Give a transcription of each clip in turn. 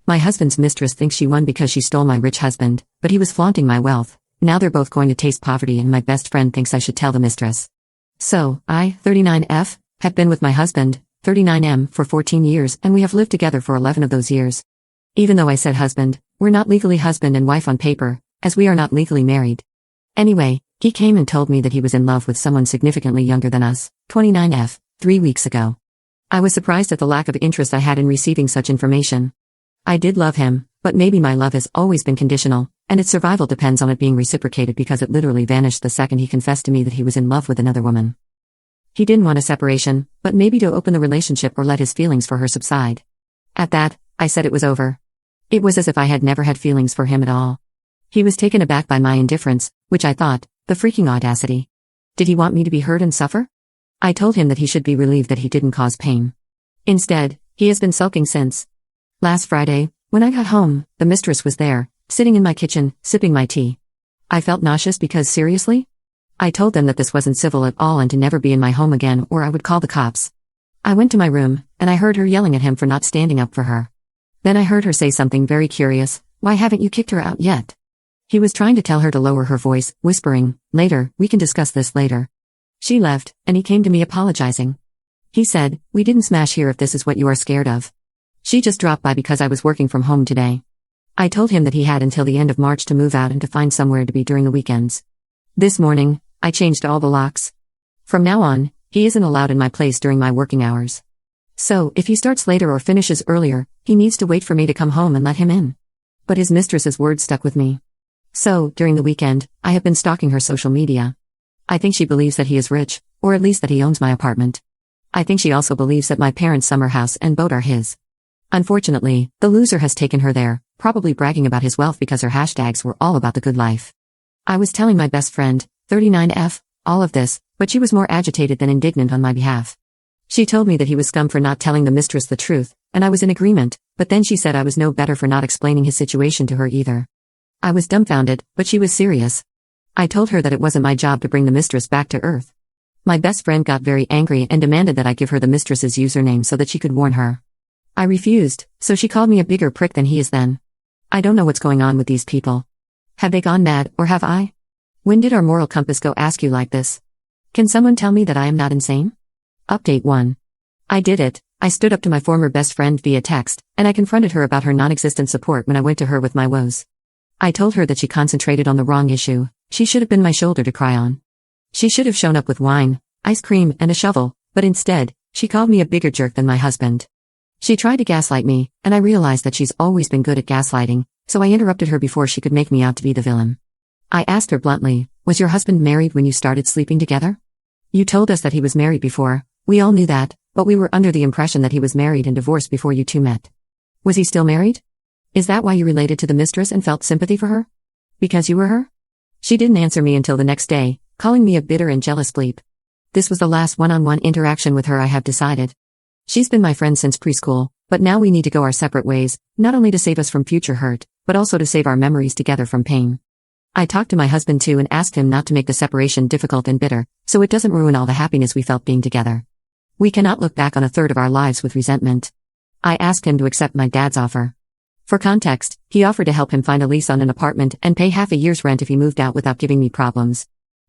My husband's mistress thinks she won because she stole my rich husband, but he was flaunting my wealth. Now they're both going to taste poverty and my best friend thinks I should tell the mistress. So, I, 39F, have been with my husband, 39M, for 14 years and we have lived together for 11 of those years. Even though I said husband, we're not legally husband and wife on paper, as we are not legally married. Anyway, he came and told me that he was in love with someone significantly younger than us, 29F, 3 weeks ago. I was surprised at the lack of interest I had in receiving such information. I did love him, but maybe my love has always been conditional, and its survival depends on it being reciprocated because it literally vanished the second he confessed to me that he was in love with another woman. He didn't want a separation, but maybe to open the relationship or let his feelings for her subside. At that, I said it was over. It was as if I had never had feelings for him at all. He was taken aback by my indifference, which I thought, the freaking audacity. Did he want me to be hurt and suffer? I told him that he should be relieved that he didn't cause pain. Instead, he has been sulking since. Last Friday, when I got home, the mistress was there, sitting in my kitchen, sipping my tea. I felt nauseous because seriously? I told them that this wasn't civil at all and to never be in my home again or I would call the cops. I went to my room, and I heard her yelling at him for not standing up for her. Then I heard her say something very curious, "Why haven't you kicked her out yet?" He was trying to tell her to lower her voice, whispering, "Later, we can discuss this later." She left, and he came to me apologizing. He said, "We didn't smash here if this is what you are scared of. She just dropped by because I was working from home today." I told him that he had until the end of March to move out and to find somewhere to be during the weekends. This morning, I changed all the locks. From now on, he isn't allowed in my place during my working hours. So, if he starts later or finishes earlier, he needs to wait for me to come home and let him in. But his mistress's word stuck with me. So, during the weekend, I have been stalking her social media. I think she believes that he is rich, or at least that he owns my apartment. I think she also believes that my parents' summer house and boat are his. Unfortunately, the loser has taken her there, probably bragging about his wealth because her hashtags were all about the good life. I was telling my best friend, 39F, all of this, but she was more agitated than indignant on my behalf. She told me that he was scum for not telling the mistress the truth, and I was in agreement, but then she said I was no better for not explaining his situation to her either. I was dumbfounded, but she was serious. I told her that it wasn't my job to bring the mistress back to earth. My best friend got very angry and demanded that I give her the mistress's username so that she could warn her. I refused, so she called me a bigger prick than he is then. I don't know what's going on with these people. Have they gone mad, or have I? When did our moral compass go askew like this? Can someone tell me that I am not insane? Update 1. I did it. I stood up to my former best friend via text, and I confronted her about her non-existent support when I went to her with my woes. I told her that she concentrated on the wrong issue. She should have been my shoulder to cry on. She should have shown up with wine, ice cream, and a shovel, but instead, she called me a bigger jerk than my husband. She tried to gaslight me, and I realized that she's always been good at gaslighting, so I interrupted her before she could make me out to be the villain. I asked her bluntly, "Was your husband married when you started sleeping together? You told us that he was married before. We all knew that, but we were under the impression that he was married and divorced before you two met. Was he still married? Is that why you related to the mistress and felt sympathy for her? Because you were her?" She didn't answer me until the next day, calling me a bitter and jealous bleep. This was the last one-on-one interaction with her I have decided. She's been my friend since preschool, but now we need to go our separate ways, not only to save us from future hurt, but also to save our memories together from pain. I talked to my husband too and asked him not to make the separation difficult and bitter, so it doesn't ruin all the happiness we felt being together. We cannot look back on a third of our lives with resentment. I asked him to accept my dad's offer. For context, he offered to help him find a lease on an apartment and pay half a year's rent if he moved out without giving me problems.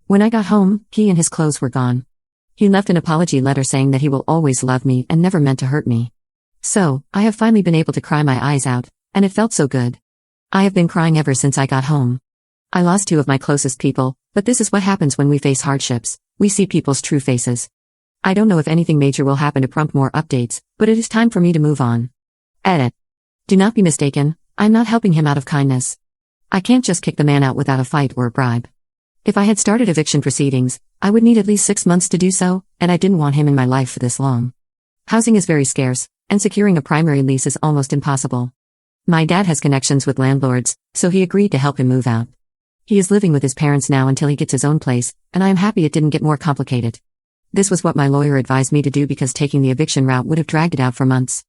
When I got home, he and his clothes were gone. He left an apology letter saying that he will always love me and never meant to hurt me. So, I have finally been able to cry my eyes out, and it felt so good. I have been crying ever since I got home. I lost 2 of my closest people, but this is what happens when we face hardships. We see people's true faces. I don't know if anything major will happen to prompt more updates, but it is time for me to move on. Edit. Do not be mistaken, I'm not helping him out of kindness. I can't just kick the man out without a fight or a bribe. If I had started eviction proceedings, I would need at least 6 months to do so, and I didn't want him in my life for this long. Housing is very scarce, and securing a primary lease is almost impossible. My dad has connections with landlords, so he agreed to help him move out. He is living with his parents now until he gets his own place, and I am happy it didn't get more complicated. This was what my lawyer advised me to do because taking the eviction route would have dragged it out for months.